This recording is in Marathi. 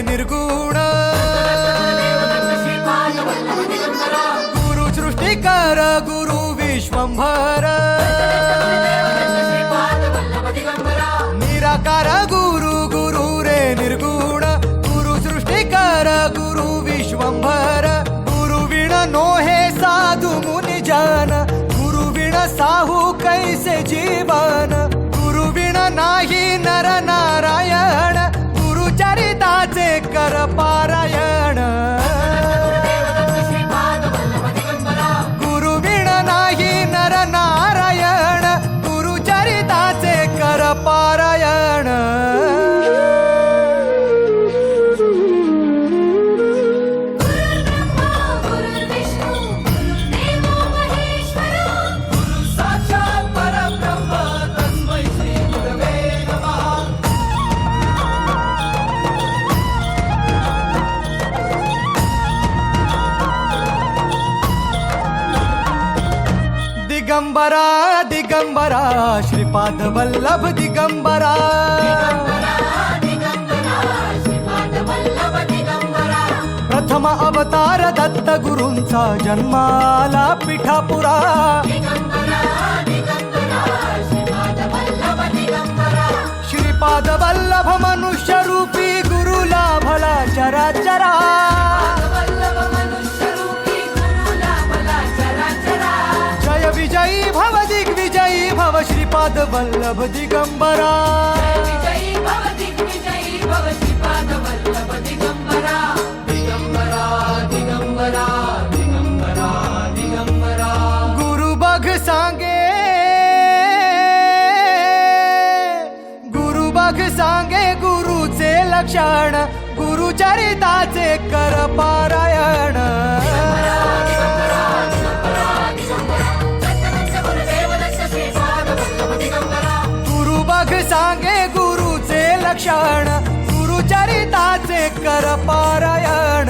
निर्गुण गुरु सृष्टिकर गुरु विश्वंभर निराकार गुरु गुरु रे निर्गुण गुरु सृष्टिकर गुरु विश्वंभर गुरु विण नोहे साधु मुनि जन गुरु विण साहू कैसे जीवन गुरु विण नाही नर नारायण गुरु चरिताचे कर पारायण गुरु विण नाही नर नारायण गुरु चरिताचे कर पारायण दिगंबरा दिगंबरा श्रीपाद वल्लभ दिगंबरा प्रथम अवतार दत्त गुरूंचा जन्माला पिठापुरा श्रीपाद वल्लभ मनुष्य रूपी गुरु लाभला चराचरा जय विजयी भव दिग्विजयी भव श्रीपाद वल्लभ दिगंबरा दिगंबरा दिगंबरा दिगंबरा गुरु बघ सांगे गुरु बघ सांगे गुरुचे लक्षण गुरु चरिताचे कर पारायण गुरु बघ सांगे गुरुचे लक्षण गुरु चरिताचे कर पारायण